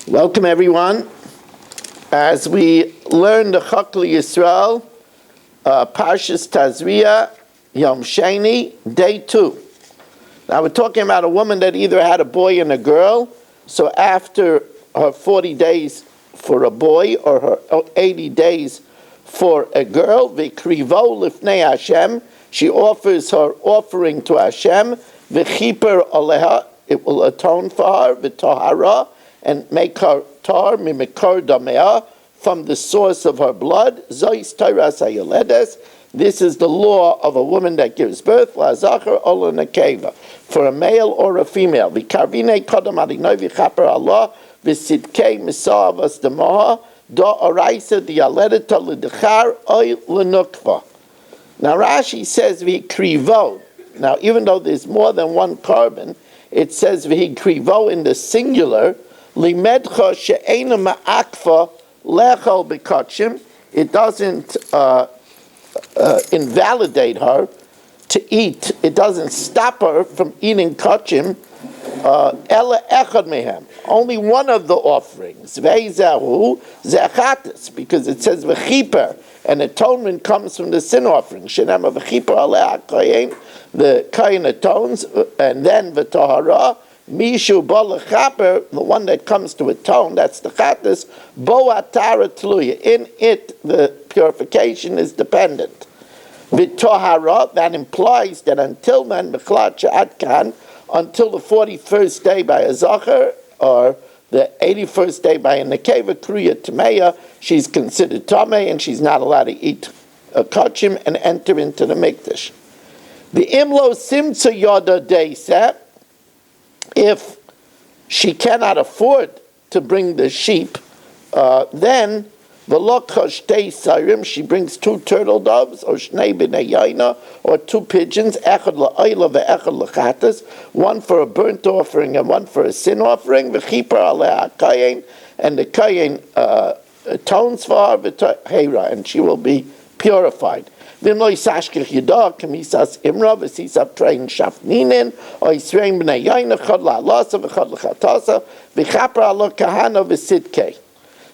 Welcome everyone. As we learn the Chok Yisrael, Parshas Tazria, Yom Sheni, day 2. Now we're talking about a woman that either had a boy and a girl, so after her 40 days for a boy or her 80 days for a girl, v'krivo lifnei Hashem, she offers her offering to Hashem, v'chiper aleha, it will atone for her, v'tohara, and make her tar mimikar damea, from the source of her blood. Zois tairas hayoledes. This is the law of a woman that gives birth. La zachar ola nekeva, for a male or a female. V'karvine kodam adinoi v'chaper Allah v'sidkei misavas demoha do araisa dialedeta l'dechar oy l'nukva. Now Rashi says v'krivo. Now even though there's more than one carbon, it says v'krivo in the singular. Limedcha she'ena ma'akfa lechol b'kachim. It doesn't invalidate her to eat. It doesn't stop her from eating kachim. Ela echad mehem. Only one of the offerings. Veizahu zechatis, because it says v'chiper, and atonement comes from the sin offering. Shenema v'chiper aleh ha'koyin. The koyin atones, and then v'tohara. Mishu balachaper, the one that comes to atone, that's the chatas, bo atara tluya. In it, the purification is dependent. V'tohara, that implies that until then, b'chlat she'at kan, until the 41st day by a zachar, or the 81st day by a nekeva kruya tameya, she's considered tameh, and she's not allowed to eat a kachim and enter into the mikdash. The imlo simtza yoda deiseh, if she cannot afford to bring the sheep, then she brings 2 turtle doves, or shnei b'nei yaina, or 2 pigeons, echad la'ayla ve'echad l'chatas, one for a burnt offering and one for a sin offering, v'chiper aleh ha'kayin, and the kayin atones for her, v'tohera, and she will be purified. V'im lo yisashkech yidah k'misas imra v'sisab trein shafninin o yisrein b'nei yaina chod la'alasa v'chod l'chatasa v'chaper alo kahana v'sidkei.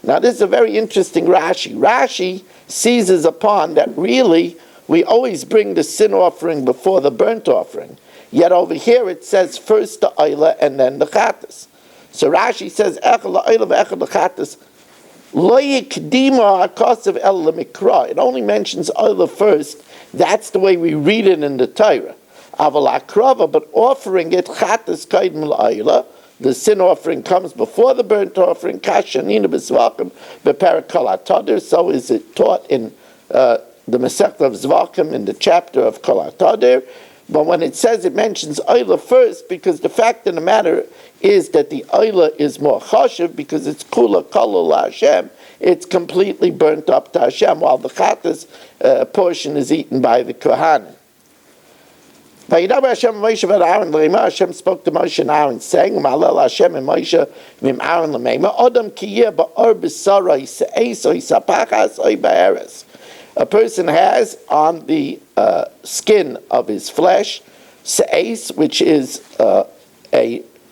Now this is a very interesting Rashi. Rashi seizes upon that really we always bring the sin offering before the burnt offering. Yet over here it says first the oila and then the chatas. So Rashi says echad la'oila v'echad l'chatas. It only mentions oila first. That's the way we read it in the Torah. But offering it, chatas kaidem l'oila, the sin offering comes before the burnt offering. Kashanina b'zvakim b'perak kol hatadir. So is it taught in the Masechta of Zvakim in the chapter of kol hatadir. But when it says it mentions oila first, because the fact of the matter is that the oila is more chashiv because it's kula kala Hashem. It's completely burnt up to Hashem, while the chatas portion is eaten by the kohanim. Hashem spoke to Moshe and Aaron, saying, "Malel Hashem and Moshe v'im Aaron l'meima Adam kiyeh ba'or b'sarai se'es oy sapachas oy ba'eres." A person has on the skin of his flesh se'es, which is a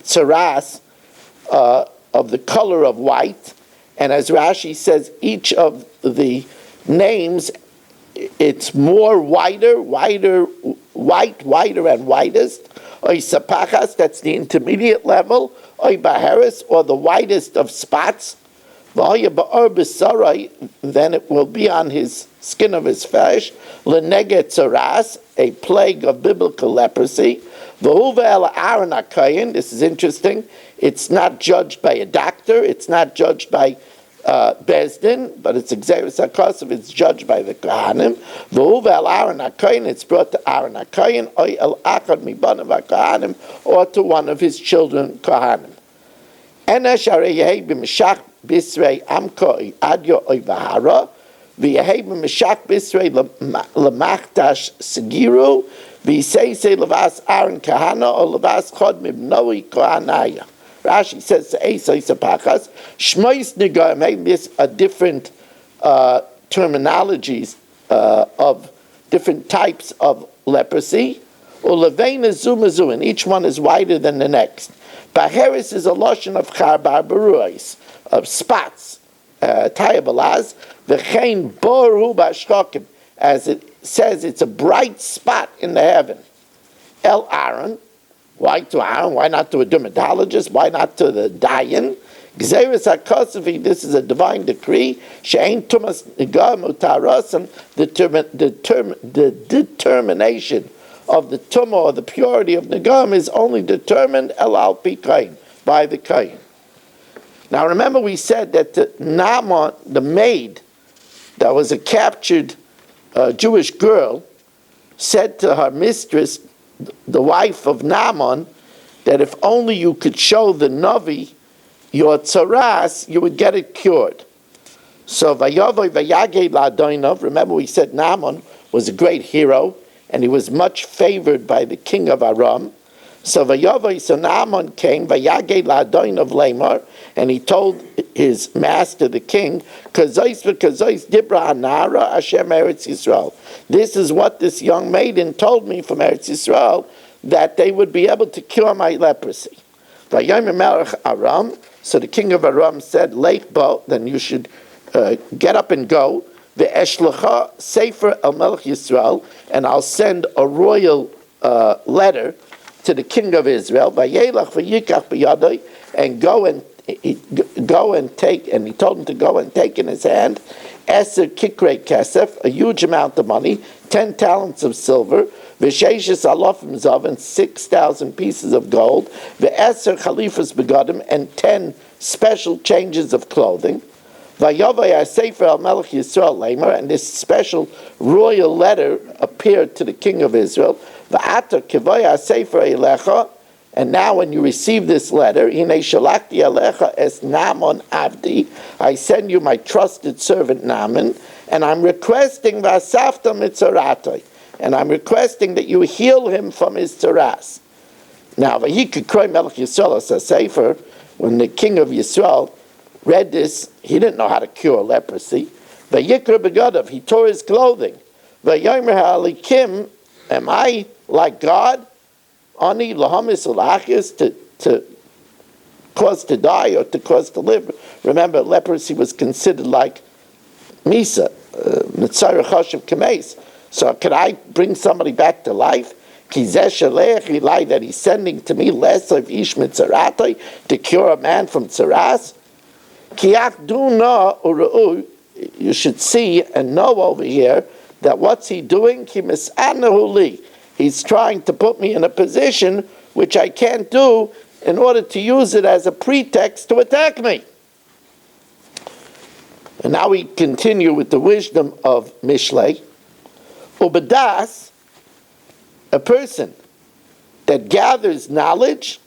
tsaras of the color of white, and as Rashi says, each of the names, it's more whiter and whitest. Oy sapachas, that's the intermediate level. Oy baheres, or the whitest of spots. V'hoya ba'or b'sarai, then it will be on his skin of his flesh. L'neget tsaras, a plague of biblical leprosy. V'hu ve'el Aaron ha'kayin, this is interesting. It's not judged by a doctor. It's not judged by Bezdin, but it's exeris hakosov. It's judged by the kohanim. V'hu ve'el Aaron ha'kayin, it's brought to Aaron ha'kayin, oy el achad mibanav ha'kohanim, or to one of his children kohanim. Enesh arei yehei b'meshach bisrei amko adyo oy v'hara, v'yehei b'meshach bisrei l'machtash segiru, v'yiseisei levas Aaron kahana, or levas chod mibnoi kohanaya. Rashi says, Shmois Nigah, maybe this are different terminologies of different types of leprosy. Or Levein Zumazu, and each one is wider than the next. Baheris is a lotion of charbar beruis, of spots. Tayabalaz, v'chein boru b'ashchokim, as it says, it's a bright spot in the heaven. El Aaron, why to Aaron? Why not to a dermatologist? Why not to the Dayan? Gzeres HaKosavi, this is a divine decree. She'ein tumas nigam utarasim, the determination of the tumah or the purity of nigam is only determined el al pi kain, by the kain. Now remember we said that the Naaman, the maid that was a captured Jewish girl, said to her mistress, the wife of Naaman, that if only you could show the Navi your tzaras, you would get it cured. So Vayavoy Vayagei Ladoinov, remember we said Naaman was a great hero, and he was much favored by the king of Aram. So Naaman came, Vayagei Ladoinov Lamar, and he told his master, the king, Kazais v'kazais dibra anara Hashem Eretz Yisrael. This is what this young maiden told me from Eretz Yisrael, that they would be able to cure my leprosy. Vayomer Melech Aram, so the king of Aram said, Leit bo, then you should get up and go. Ve'eshlecha sefer el Melech Yisrael, and I'll send a royal letter to the king of Israel. Vayelach v'yikach b'yadoi, and go and take, and he told him to go and take in his hand Eser kikrei kesef, a huge amount of money, 10 talents of silver, v'sheishes alofim zav, and 6,000 pieces of gold, v'eser chalifas begadim, and 10 special changes of clothing. Vayavai Sefer al Melech Yisrael Lamer, and this special royal letter appeared to the king of Israel. V'ata kivaya Sefer elecha, and now when you receive this letter, Hinei shalakti alecha es Naaman avdi, I send you my trusted servant Naaman, and I'm requesting v'asafta mitzaratoi, and I'm requesting that you heal him from his tzaras. Now, v'yikikroy Melech Yisrael as a Sefer, when the king of Yisrael read this, he didn't know how to cure leprosy. V'yikra begadav, he tore his clothing. V'yomer ha'alikim, am I like God? Ani lahamis ulachis, to cause to die or to cause to live. Remember, leprosy was considered like misa, mitzayra chashav kameis. So can I bring somebody back to life? That he's sending to me less of ish mitzaratoi, to cure a man from tzaras. You should see and know over here that what's he doing? He's trying to put me in a position which I can't do in order to use it as a pretext to attack me. And now we continue with the wisdom of Mishlei. Ubadas, a person that gathers knowledge,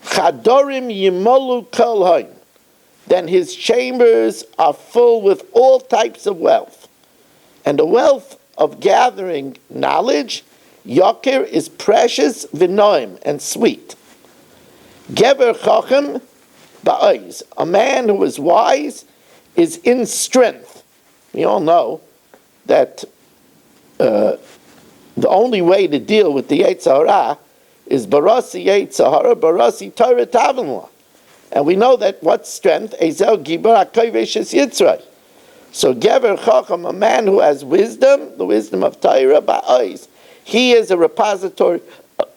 chadorim yimolu kol haim, then his chambers are full with all types of wealth. And the wealth of gathering knowledge, Yokir, is precious, v'noim, and sweet. Gever chochem ba'ois, a man who is wise is in strength. We all know that the only way to deal with the Yetzer Hara is barasi Yetzer Hara, barasi Torah Tavimla. And we know that what strength? Ezel Gibar HaKovesh Es Yitzray. So Gever Chacham, a man who has wisdom, the wisdom of Torah, ba'ois, he is a repository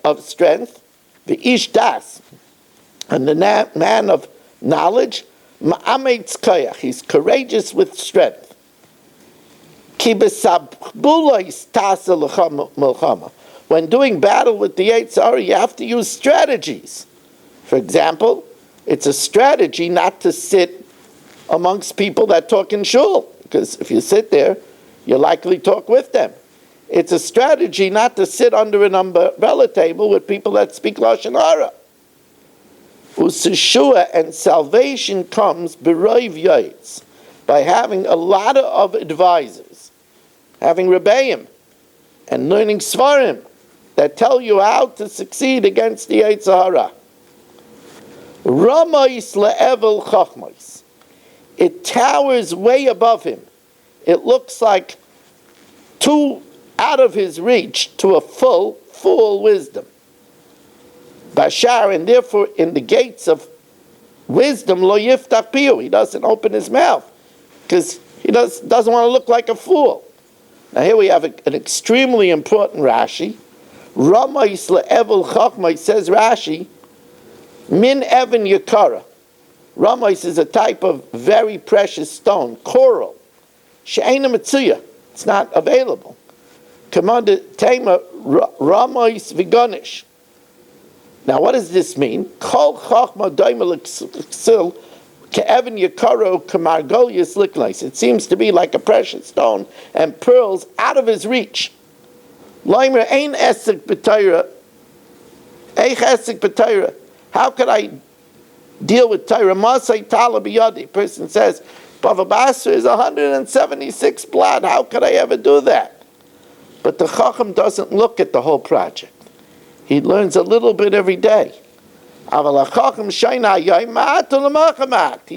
of strength. The Ish Das, and the man of knowledge, Ma'ametz Koyach, he's courageous with strength. Ki b'sabbulois tasa l'chama. When doing battle with the Yetzer Hara, you have to use strategies. For example, it's a strategy not to sit amongst people that talk in shul, because if you sit there, you'll likely talk with them. It's a strategy not to sit under an umbrella table with people that speak Lashon Hara. Useshua, and salvation comes b'roiv yaitz, by having a lot of advisors, having rebbeim, and learning svarim that tell you how to succeed against the Yetzer Hara. Ramais le'evel chachmais. It towers way above him. It looks like out of his reach to a full wisdom. Bashar, and therefore in the gates of wisdom, lo yiftach pihu, he doesn't open his mouth, because he doesn't want to look like a fool. Now here we have an extremely important Rashi. Ramais le'evel chachmai, says Rashi, min even yakara. Ramais is a type of very precious stone, coral. She'eina mitzuya, it's not available. Commanded tema ramais vigonish. Now what does this mean? Kol chachma doimel ksil ke'even yakaro kemargolius liknais. It seems to be like a precious stone and pearls out of his reach. Leimer ein esek b'Torah, eich esek b'Torah. How could I deal with Torah? Masay tala biyadi. Person says, Bava Basra is 176 blood. How could I ever do that? But the Chacham doesn't look at the whole project. He learns a little bit every day. He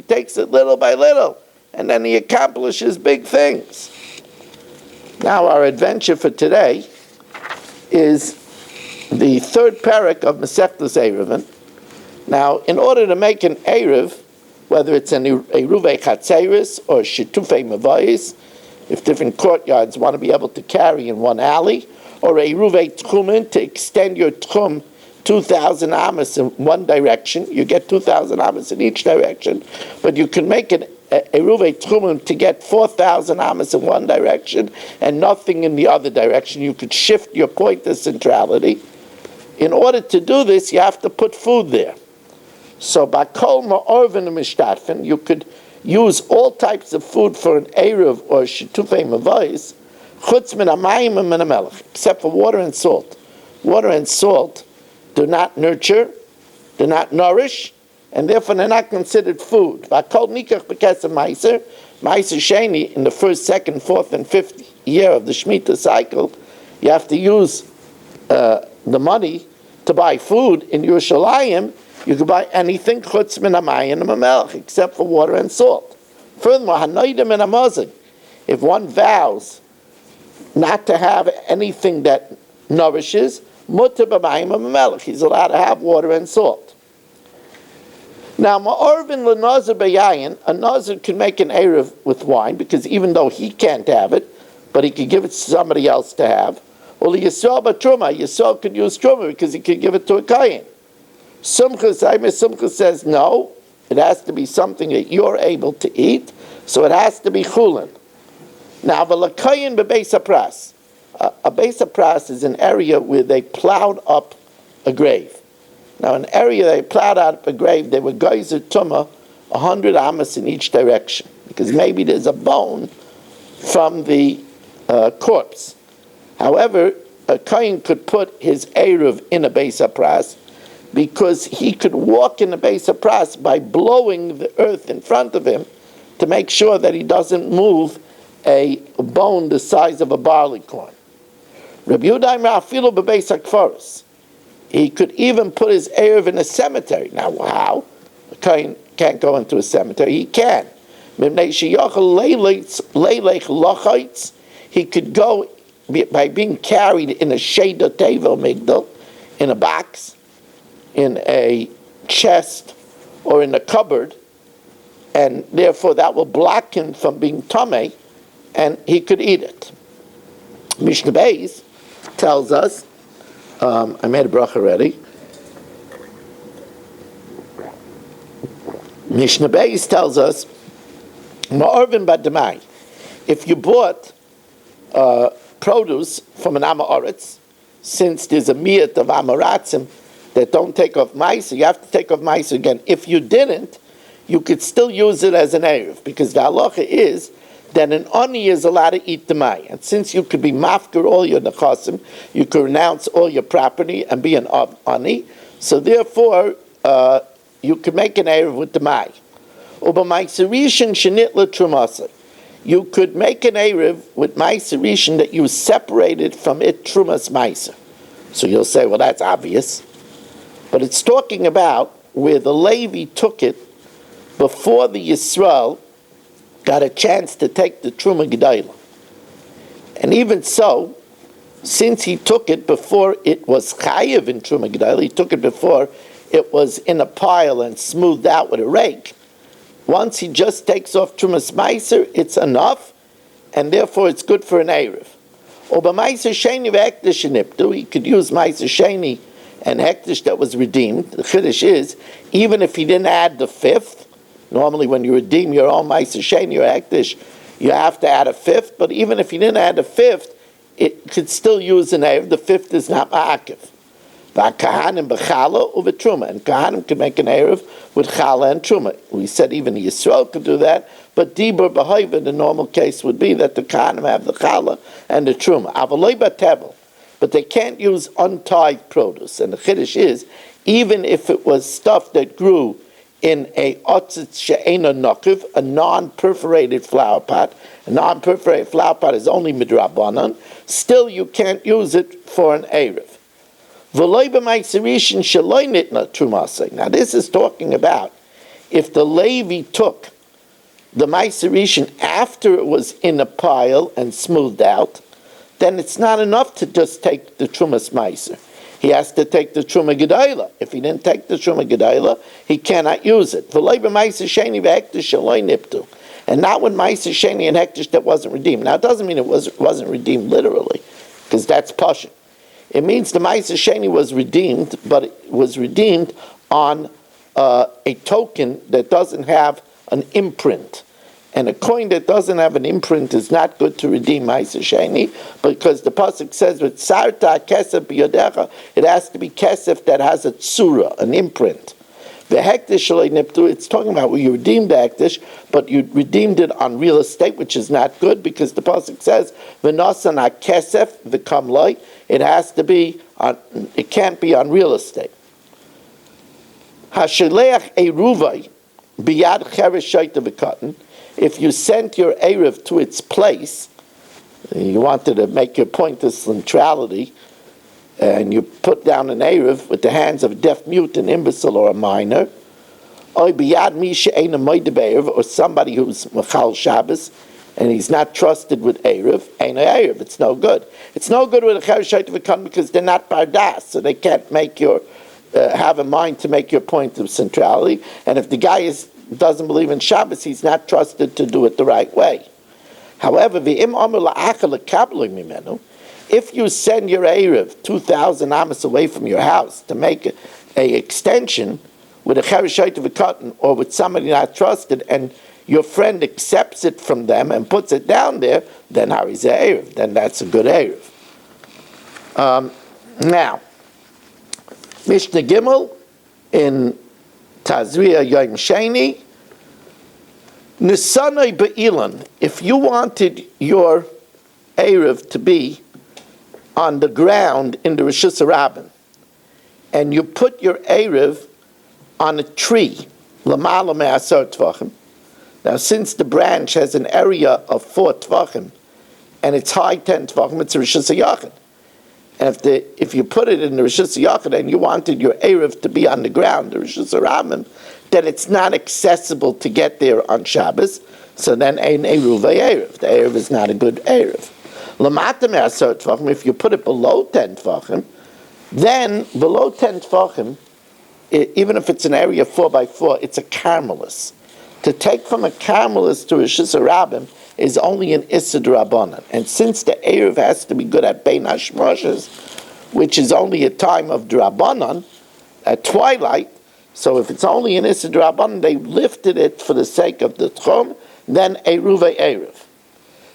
takes it little by little, and then he accomplishes big things. Now our adventure for today is the third parak of Masechtas Eruvin. Now, in order to make an Eruv, whether it's an Eruvei Chatzeris or Shitufei Mavayis, if different courtyards want to be able to carry in one alley, or Eruvei Tchumen, to extend your Tchum 2,000 amas in one direction, you get 2,000 amas in each direction, but you can make an Eruvei Tchumen to get 4,000 amas in one direction and nothing in the other direction. You could shift your point of centrality. In order to do this, you have to put food there. So by kol ma'orvin mishtatfen, you could use all types of food for an eruv or shitufei mavayis, chutz min hamayim and min hamelech, except for water and salt. Water and salt do not nurture, do not nourish, and therefore they're not considered food. By kol nikach b'kesem meiser, meiser sheni, in the first, second, fourth, and fifth year of the Shemitah cycle, you have to use the money to buy food in Yerushalayim. You can buy anything chutz min hamayim and hamelech, except for water and salt. Furthermore, hanoidim and hamazon, if one vows not to have anything that nourishes, mutar b'mayim and hamelech, he's allowed to have water and salt. Now, ma'orvin l'nazir b'yayin, a nazir can make an eruv with wine, because even though he can't have it, but he could give it to somebody else to have. Or Yisrael b'truma, Yisrael could use truma because he could give it to a kayin. Sumcha says no, it has to be something that you're able to eat, so it has to be chulin. Now, v'lakayin b'beis hapras. A beis hapras is an area where they plowed up a grave. Now, an area they plowed up a grave, they were geyser tumah 100 amas in each direction, because maybe there's a bone from the corpse. However, a kohen could put his eruv in a beis hapras, because he could walk in the beis hapras by blowing the earth in front of him to make sure that he doesn't move a bone the size of a barley corn. Rabbi Yehuda afilu b'beis hakfaros. He could even put his eruv in a cemetery. Now, how? A kohen can't go into a cemetery. He can. He could go by being carried in a sheda tevel migdal, in a box, in a chest, or in a cupboard, and therefore that will block him from being tamei, and he could eat it. Mishnah Beis tells us, I made a bracha already. Mishnah Beis tells us, ma'orvin b'demai. If you bought produce from an Amoritz, since there's a miyat of Amoratzim that don't take off ma'aser, you have to take off ma'aser again. If you didn't, you could still use it as an eruv, because the halacha is that an ani is allowed to eat the mai. And since you could be mafker all your nechasim, you could renounce all your property and be an ani, so therefore you could make an eruv with the mai. Uba ma'aserishin shenit l'trumasa. You could make an eruv with ma'aserishin that you separated from it trumas ma'aser. So you'll say, well, that's obvious. But it's talking about where the Levi took it before the Yisrael got a chance to take the Truma Gedayla. And even so, since he took it before it was chayiv in Truma Gedolah, he took it before it was in a pile and smoothed out with a rake. Once he just takes off Trumas Meiser, it's enough, and therefore it's good for an Erev. Or by Meiser Sheni v'Hektish Niptu, he could use Meiser Sheni and Hektish that was redeemed. The Chiddush is, even if he didn't add the fifth, normally when you redeem your own Meiser Sheni or Hektish, you have to add a fifth, but even if he didn't add a fifth, it could still use an Erev. The fifth is not Ma'akiv. V'akahanim b'chala u'v'truma, and kahanim can make an erev with chala and truma. We said even the Yisrael could do that, but dibur b'hoiva, the normal case would be that the kahanim have the chala and the truma. Avaloi b'tebel, but they can't use untithed produce. And the chiddush is, even if it was stuff that grew in a otzitz she'ena nokiv, a non-perforated flower pot. A non-perforated flower pot is only midrabanan. Still, you can't use it for an erev. Now this is talking about if the Levi took the Meiserishin after it was in a pile and smoothed out, then it's not enough to just take the Trumas Meiser. He has to take the Truma Gedolah. If he didn't take the Truma Gedolah, he cannot use it. And not when Meiser Sheni and Hektish that wasn't redeemed. Now it doesn't mean it wasn't redeemed literally, because that's Pashut. It means the Meiser Sheni was redeemed, but it was redeemed on a token that doesn't have an imprint. And a coin that doesn't have an imprint is not good to redeem Meiser Sheni, because the pasuk says, "With sarta kesef biyodecha," it has to be kesef that has a tsura, an imprint. The hektish shalei niptu, it's talking about where you redeemed the hektish, but you redeemed it on real estate, which is not good, because the pasuk says, "V'nasan hakesef v'kam loy." It has to be on. It can't be on real estate. Hasheleach eruvay biyad cheresh shaita v'katan. If you sent your erev to its place, you wanted to make your point of centrality, and you put down an erev with the hands of a deaf mute, an imbecile, or a minor, or somebody who's machal Shabbos, and he's not trusted with erev, it's no good. It's no good with a cheresh shaita v'katan because they're not bardas, so they can't make your have a mind to make your point of centrality. And if the guy doesn't believe in Shabbos, he's not trusted to do it the right way. However, if you send your Erev 2,000 amas away from your house to make a extension with a cheresh shaita v'katan or with somebody not trusted, and your friend accepts it from them and puts it down there, then hari's Erev. Then that's a good Erev. Now, Mishnah Gimel in Tazria Yom Sheni, Nisanai Be'ilan, if you wanted your Erev to be on the ground in the Rishus Harabim, and you put your Erev on a tree, Lamala Me'asar Tvachim. Now, since the branch has an area of 4 Tvachim, and it's high 10 Tvachim, it's a Rishus HaYachid. And if you put it in the Rishus HaYachid and you wanted your Erev to be on the ground, the Rishus Harabim, then it's not accessible to get there on Shabbos, so then ein eruvei Erev. The Erev is not a good Erev. Lamata me'asar Tvachim, if you put it below 10 Tvachim, then below 10 Tvachim, even if it's an area 4x4, it's a Carmelis. To take from a Carmelis to Rishus Harabim is only an Issa D'Rabbanan. And since the Erev has to be good at Bein Hashmoshes, which is only a time of D'Rabbanan, at twilight, so if it's only an Issa D'Rabbanan, they lifted it for the sake of the Tchum, then Eruvei Erev.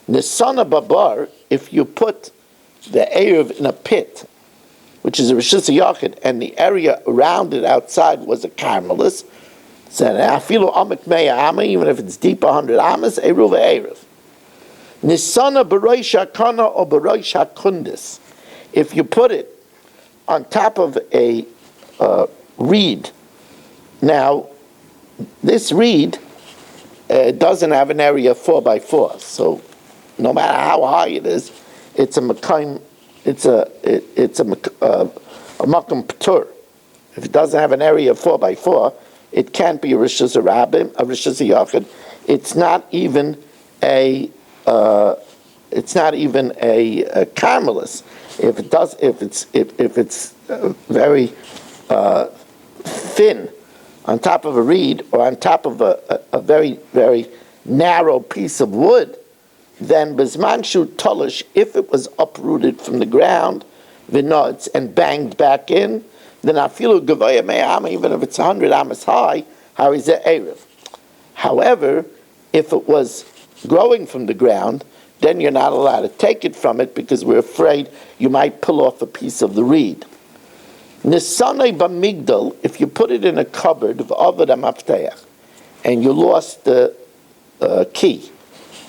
Nisana Babar, if you put the Erev in a pit, which is a Rishus HaYachid, and the area around it outside was a Carmelis, so afilu amek meya ama, even if it's deep 100 amas, Eruvei Erev. Nisana B'roish HaKana or B'roish HaKundis, if you put it on top of a reed. Now, this reed doesn't have an area 4x4, so no matter how high it is, it's a makam, it's a makam p'tur. If it doesn't have an area of 4x4, it can't be a Rishus Harabim, a Rishus HaYachid. It's not even a Carmelis. If it's very thin on top of a reed or on top of a very, very narrow piece of wood, then Bizmanshu Tolish, if it was uprooted from the ground, vinods, and banged back in, then Afilu Gavoya Me'am, even if it's 100 amas high, how is it Erev? However, if it was growing from the ground, then you're not allowed to take it from it because we're afraid you might pull off a piece of the reed. Nisanei b'migdal, if you put it in a cupboard of Avad HaMafteach, and you lost the key,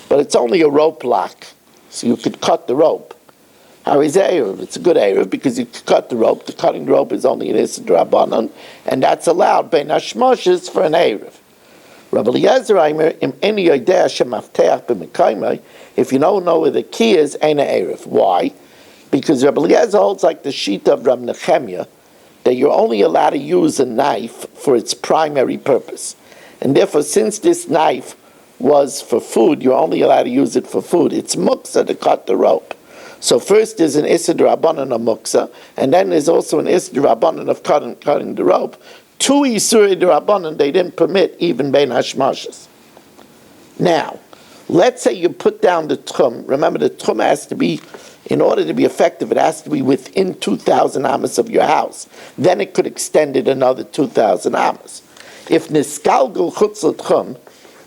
but it's only a rope lock, so you could cut the rope. How is Erev? It's a good Erev because you could cut the rope. The cutting the rope is only an Issa D'Rabbanan, and that's allowed bein hashmoshes for an Erev. Rabbi Eliezer Aimer, im eni yodea shemafteach b'mekaymai, if you don't know where the key is, ain't an Erev. Why? Because Rabbi Eliezer holds like the sheet of Rabbi Nechemia, that you're only allowed to use a knife for its primary purpose. And therefore, since this knife was for food, you're only allowed to use it for food. It's muksa to cut the rope. So first there's an Issa D'Rabbanan of muksa, and then there's also an Issa D'Rabbanan of cutting the rope. Two Isuri D'Rabbanan they didn't permit even bein hashmashas. Now, let's say you put down the tchum. Remember, the tchum has to be, in order to be effective, it has to be within 2,000 amas of your house. Then it could extend it another 2,000 amas. If niskalgul chutz l'tchum,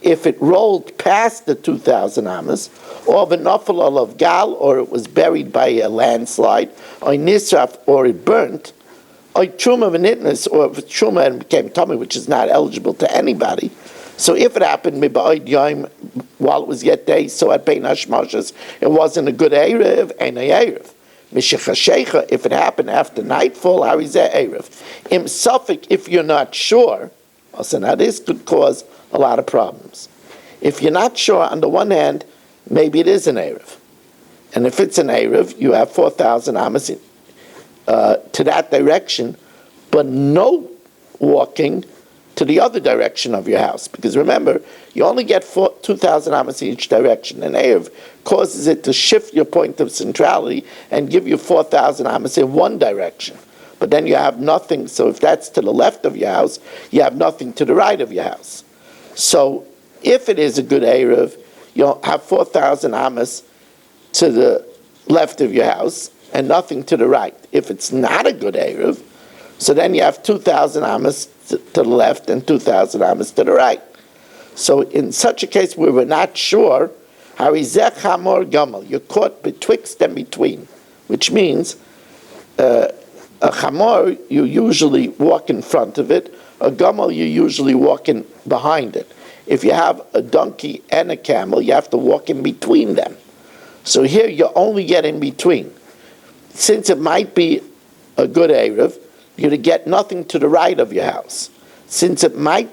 if it rolled past the 2,000 amas, or v'nafal olav gal, or it was buried by a landslide, or nisraf, or it burnt, or truma v'nitness, or truma and became tummy, which is not eligible to anybody. So if it happened miba'id yom while it was yet day, so at bein hashmashas, it wasn't a good erev, and a erev. Mishachashecha, if it happened after nightfall, how is that erev? Im suffik, if you're not sure, so now this could cause a lot of problems. If you're not sure, on the one hand, maybe it is an erev, and if it's an erev, you have 4,000 amas to that direction, but no walking to the other direction of your house. Because remember, you only get 2,000 amas in each direction. And Erev causes it to shift your point of centrality and give you 4,000 amas in one direction. But then you have nothing. So if that's to the left of your house, you have nothing to the right of your house. So if it is a good Erev, you'll have 4,000 amas to the left of your house and nothing to the right. If it's not a good Erev, so then you have 2,000 amas to the left and 2,000 amas to the right. So in such a case where we're not sure, harizech hamor gamal, you're caught betwixt and between, which means a chamor, you usually walk in front of it, a gamal, you usually walk in behind it. If you have a donkey and a camel, you have to walk in between them. So here you only get in between. Since it might be a good Erev, you're to get nothing to the right of your house. Since it might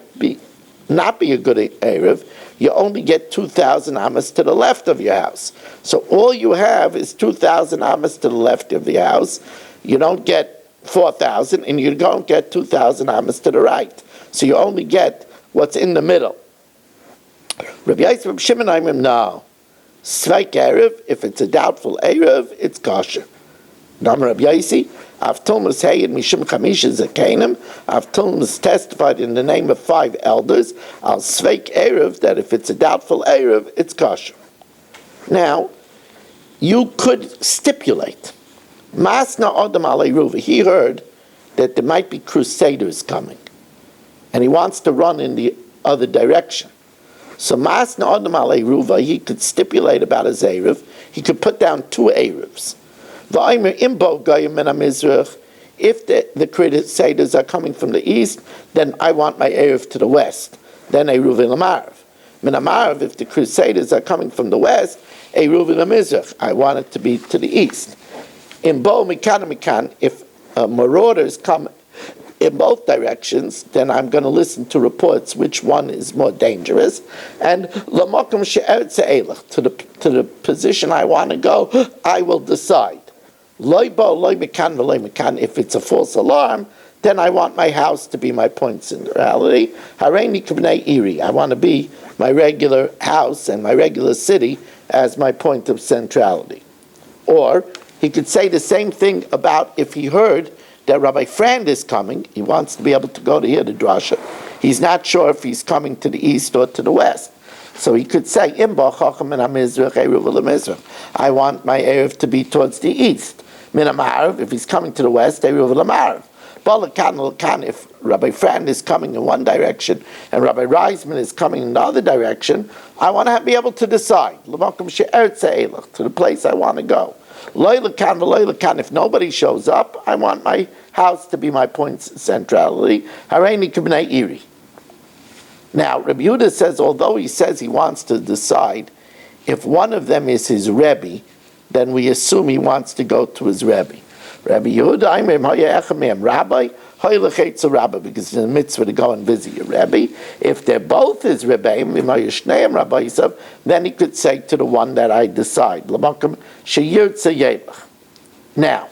not be a good Erev, you only get 2,000 amas to the left of your house. So all you have is 2,000 amas to the left of your house. You don't get 4,000, and you don't get 2,000 amas to the right. So you only get what's in the middle. Rabbi Yosef, Rabbi Shimon, no. Sveik Erev, if it's a doubtful Erev, it's kosher. Dam Rabbi Yossi, Avtulmus Hayed Mishum Chamisha Zakanim. Avtulmus testified in the name of 5 elders, Al Sveik Erev, that if it's a doubtful Erev, it's kosher. Now, you could stipulate. Masna Adam Aleruva, he heard that there might be crusaders coming, and he wants to run in the other direction. So Masna Adam Aleruva, he could stipulate about his Erev. He could put down 2 Erevs. If the crusaders are coming from the east, then I want my Erev to the west. Then Eruv in Amarav. Min Amarav, if the crusaders are coming from the west, Eruv in Mizrach. I want it to be to the east. In Bo Mikan, if marauders come in both directions, then I'm going to listen to reports which one is more dangerous. And Lamokum She'eretz Eilach, to the position I want to go, I will decide. If it's a false alarm, then I want my house to be my point of centrality. I want to be my regular house and my regular city as my point of centrality. Or He could say the same thing about if he heard that Rabbi Frand is coming. He wants to be able to go to hear the drasha. He's not sure if he's coming to the east or to the west. So he could say, I want my Erev to be towards the east. If he's coming to the west, Erev l'marav. If Rabbi Frand is coming in one direction and Rabbi Reisman is coming in the other direction, I want to be able to decide to the place I want to go. If nobody shows up, I want my house to be my point centrality. Now, Rabbi Yehuda says, although he says he wants to decide, if one of them is his Rebbe, then we assume he wants to go to his Rebbe. Rabbi Yehuda, Rabbi, because it's a mitzvah to go and visit your Rebbe. If they're both his Rebbe, then he could say to the one that I decide. Now,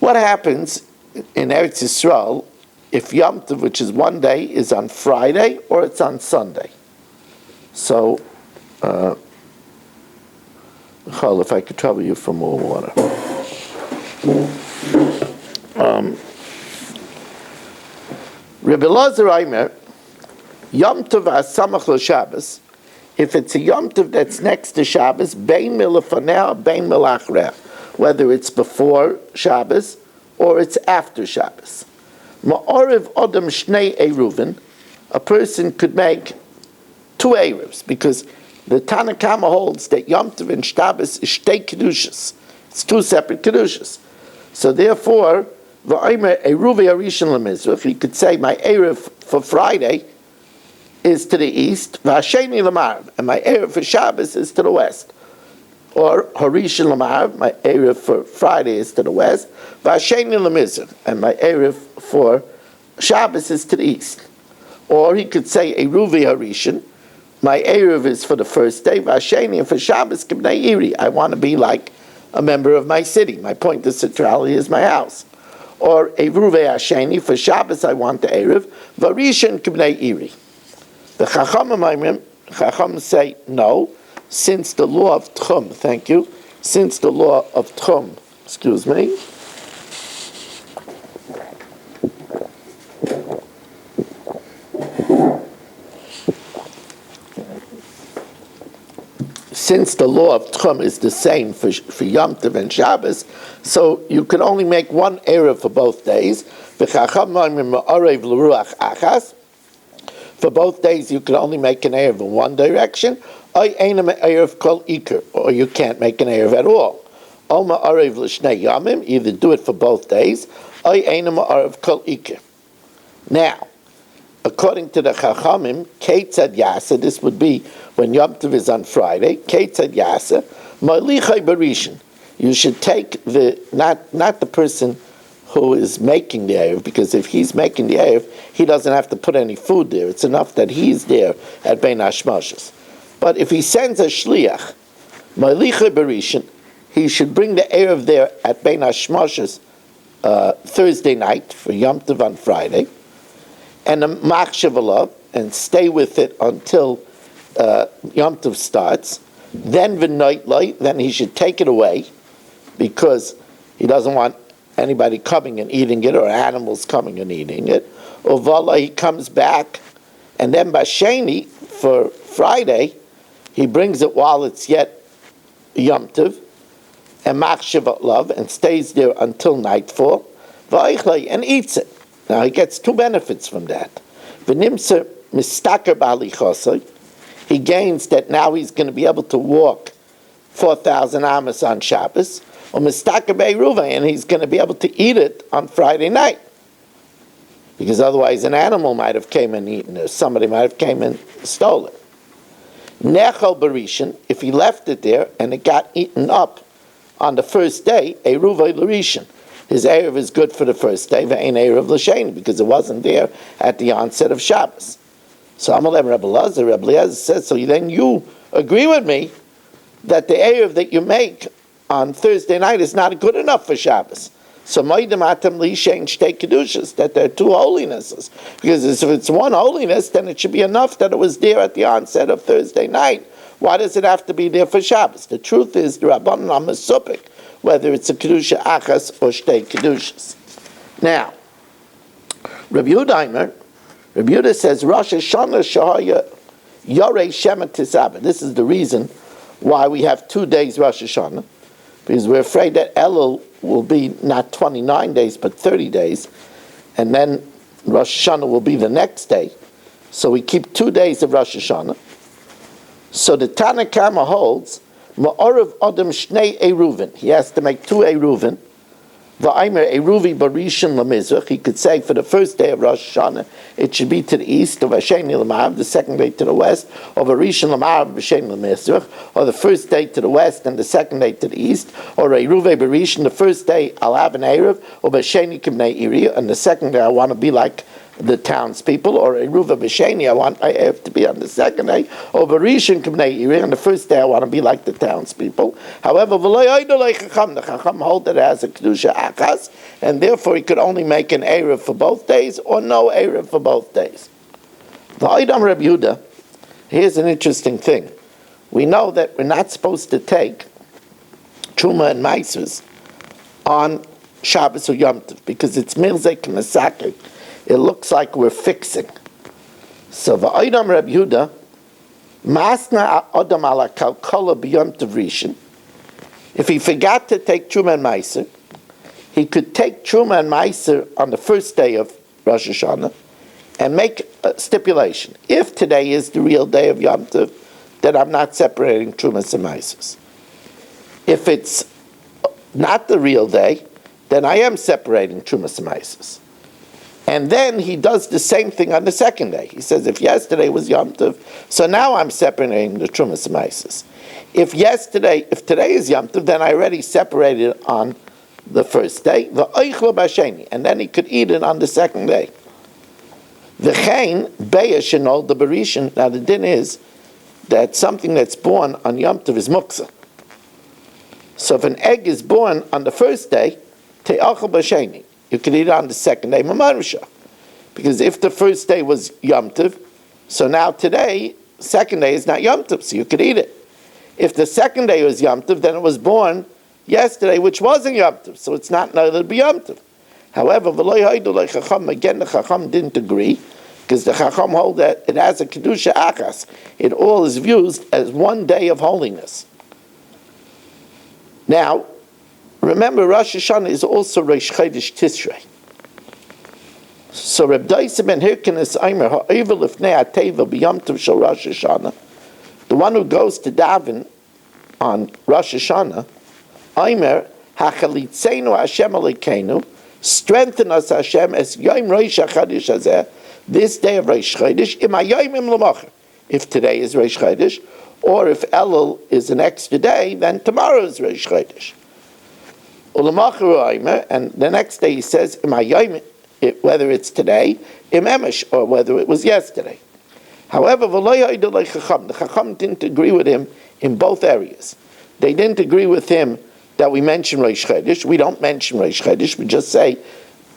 what happens in Eretz Yisrael if Yom Tov, which is one day, is on Friday or it's on Sunday? So, if I could trouble you for more water. Rebbe Elazar Aimer, Yom Tov HaSamach LaShabbos, if it's a Yom Tov that's next to Shabbos, Bein Milafaneh, Bein Milachreh, whether it's before Shabbos or it's after Shabbos. Ma'oriv Odom Shnei Eruvin, a person could make two Eruvs, because the Tanna Kama holds that Yom Tov and Shabbos is Shtei Kedushas. It's two separate Kedushas. So therefore, V'aymer Eruvi Arishon L'Mizrach, he could say my Erev for Friday is to the east, V'asheni L'Marav, and my Erev for Shabbos is to the west. Or Harishon L'Marav, my Erev for Friday is to the west, V'asheni L'Mizrach, and my Erev for Shabbos is to the east. Or he could say Eruvi Harishon, my Erev is for the first day, V'asheni, and for Shabbos K'bnei Iri, I want to be like a member of my city. My point of centrality is my house. Or Eruve Hasheni, for Shabbos I want the Erev, Varishan K'bnei Iri. The Chacham say no, since the law of Tchum, thank you, since the law of Tchum, excuse me, since the law of Tchum is the same for Yom Tov and Shabbos, so you can only make one Erev for both days. For both days you can only make an Erev in one direction, or you can't make an Erev at all. Either do it for both days, now, according to the Chachamim, Keitzad Yasa, this would be when Yom Tov is on Friday, Keitzad Yasa, Malichai Barishan. You should take not the person who is making the Erev, because if he's making the Erev, he doesn't have to put any food there. It's enough that he's there at Bein HaShmoshes. But if he sends a Shliach, Malichai Barishan, he should bring the Erev there at Bein HaShmoshes Thursday night for Yom Tov on Friday, and a machshav alav, and stay with it until Yom Tov starts. Then v'noit, then he should take it away, because he doesn't want anybody coming and eating it, or animals coming and eating it. Or vala, he comes back, and then b'sheni, for Friday, he brings it while it's yet Yom Tov, and machshav alav, and stays there until nightfall, v'aichlei, and eats it. Now he gets two benefits from that. V'nimser mistaker b'alichosai, he gains that now he's going to be able to walk 4,000 amas on Shabbos, or mistaker b'eruva, and he's going to be able to eat it on Friday night, because otherwise an animal might have came and eaten it, or somebody might have came and stole it. Nechal barishan, if he left it there and it got eaten up on the first day, eruva l'rishan, his Erev is good for the first day, ve'ein Erev l'sheni, because it wasn't there at the onset of Shabbos. So Amalem Rebbe Elazar says, so then you agree with me that the Erev that you make on Thursday night is not good enough for Shabbos. So Moedim Atem Lishein Shtei Kedushas, that there are two holinesses. Because if it's one holiness, then it should be enough that it was there at the onset of Thursday night. Why does it have to be there for Shabbos? The truth is, the Rabbanan are mesupik whether it's a kedusha achas or shtei kedushas. Now, Rabbi Yehuda says Rosh Hashanah shahaya yorei shema tisabah. This is the reason why we have 2 days Rosh Hashanah, because we're afraid that Elul will be not 29 days but 30 days, and then Rosh Hashanah will be the next day. So we keep 2 days of Rosh Hashanah. So the Tana Kama holds Ma'orav Adam Shnei Eruvin. He has to make 2 Eruvin. V'aymer Eruvi Barishan Lamizrach. He could say for the first day of Rosh Hashanah, it should be to the east, of Vasheni Lamav, the second day to the west, or Barishan Lamav, Vasheni Lamizrach, or the first day to the west and the second day to the east, or Eruvi Barishan, the first day I'll have an Erev, or Vasheni Kimnei Iri, and the second day I want to be like the townspeople, or Eruva B'Sheni, I have to be on the second day, or Barishan K'mnei Iri, on the first day I want to be like the townspeople. However, the Chacham hold that it has a Kedusha Achas, and therefore he could only make an Erev for both days, or no Erev for both days. The Aydam Reb Yehuda, here's an interesting thing. We know that we're not supposed to take Truma and Maisus on Shabbos or Yom Tov, because it's Milzek Mesakek. It looks like we're fixing. So v'aydam Reb Yehuda, masna adam ala kalkala b'yom tov rishon. If he forgot to take Truma and Meiser, he could take Truma and Meiser on the first day of Rosh Hashanah and make a stipulation. If today is the real day of Yom Tov, then I'm not separating Trumas and Meisers. If it's not the real day, then I am separating Trumas and Meisers. And then he does the same thing on the second day. He says, if yesterday was Yom Tov, so now I'm separating the Trumas and Meises. If today is Yom Tov, then I already separated it on the first day. And then he could eat it on the second day. The chain, beya shenol, the berishin. Now the din is that something that's born on Yom Tov is muktzah. So if an egg is born on the first day, te'achal b'sheni. You can eat it on the second day, Mamarusha. Because if the first day was Yom Tov, so now today, second day is not Yom Tov, so you could eat it. If the second day was Yom Tov, then it was born yesterday, which wasn't Yom Tov, so it's not going to be Yom Tov. However, again, the Chacham didn't agree, because the Chacham hold that it has a Kedusha Achas. It all is viewed as 1 day of holiness. Now, remember, Rosh Hashanah is also Rosh Chodesh Tishrei. So Reb Daisa ben Hirkinis Eimer ha'over lifnei ha'teva b'yom tov shel Rosh Hashanah, the one who goes to daven on Rosh Hashanah, Eimer ha'chalitzenu Hashem Elokeinu, strengthen us Hashem as Yom Rosh Chodesh hazeh, this day of Rosh Chodesh, im hayom im l'mocher. If today is Rosh Chodesh, or if Elul is an extra day, then tomorrow is Rosh Chodesh. And the next day he says, whether it's today, or whether it was yesterday. However, the Chacham didn't agree with him in both areas. They didn't agree with him that we mention Rosh Chodesh. We don't mention Rosh Chodesh. We just say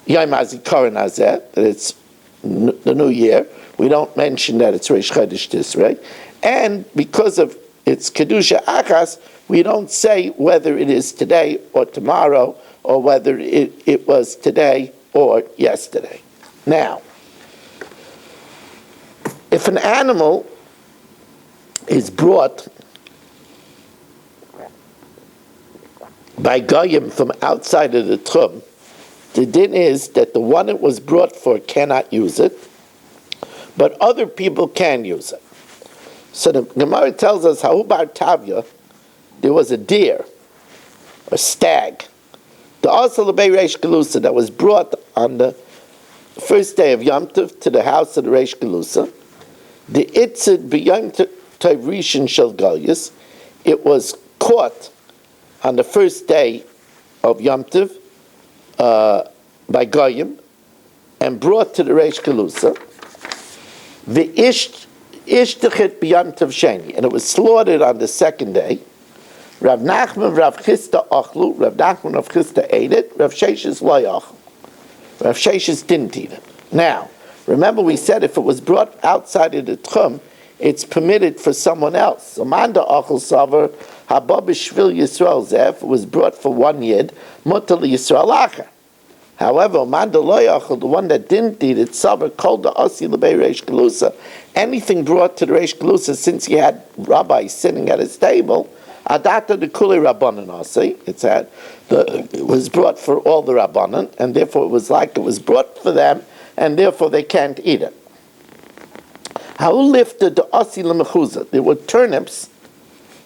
Yom HaZikaron Hazeh, that it's the new year. We don't mention that it's Rosh Chodesh Tishrei. And because of its Kedusha Achas, we don't say whether it is today or tomorrow, or whether it was today or yesterday. Now, if an animal is brought by Goyim from outside of the Tchum, the din is that the one it was brought for cannot use it, but other people can use it. So the Gemara tells us, Ha'u bar Tavya, there was a deer, a stag, the Asal Bei Reish Galusa, that was brought on the first day of Yom Tov to the house of the Reish Galusa. The Itzid B'Yom Tov Rishon Shel Galyus, it was caught on the first day of Yom Tov by Goyim and brought to the Reish Galusa. The Ishtachit B'Yom Tov Sheni, and it was slaughtered on the second day. Rav Nachman, Rav Chisda Achlu, Rav Nachman, Rav Chisda ate it, Rav Sheshes Lo Yachlu. Rav Sheshes didn't eat it. Now, remember we said if it was brought outside of the Tchum, it's permitted for someone else. So Manda Achel Savar, Haba B'Shvil Yisrael Zef, was brought for 1 yid, Mutal Yisrael Acher. However, Manda Lo Yachel, the one that didn't eat it, Savar called the Asi L'Bei Reish Galusa, anything brought to the Reish Galusa, since he had rabbis sitting at his table, Adata the Kuli Rabbanan Asi, it was brought for all the Rabbanan, and therefore it was brought for them, and therefore they can't eat it. How lifted the Asi L'Mechuza? There were turnips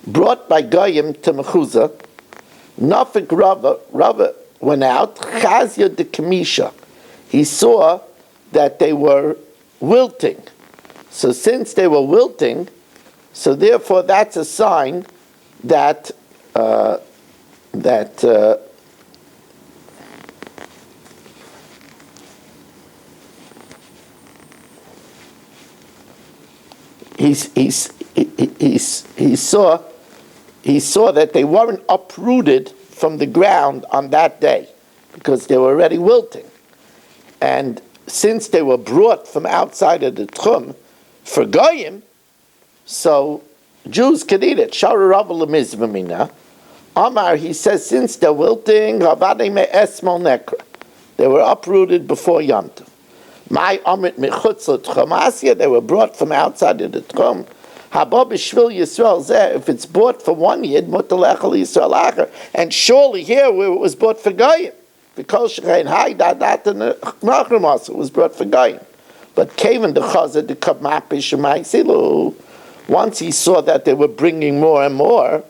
brought by Goyim to Mechuza. Nafik Rava went out, Chazia de Kamisha. He saw that they were wilting. So since they were wilting, so therefore that's a sign that he saw that they weren't uprooted from the ground on that day because they were already wilting. And since they were brought from outside of the Tchum for Goyim, so Jews could eat it. Shara Rava Lemizvamina. Amar, he says, since they're wilting, they were uprooted before Yom Tov. My Amit Mechutz L'Tchum, they were brought from outside of the Tchum. Haba B'Shvil Yisrael Zeh, if it's bought for 1 yid, Mutal Echel Yisrael Acher. And surely here where it was bought for Goyim, because Shechein Hai Dadat and Nachrim it was brought for Goyim. But Kavan the Chazar the Kabmapish Silu, once he saw that they were bringing more and more,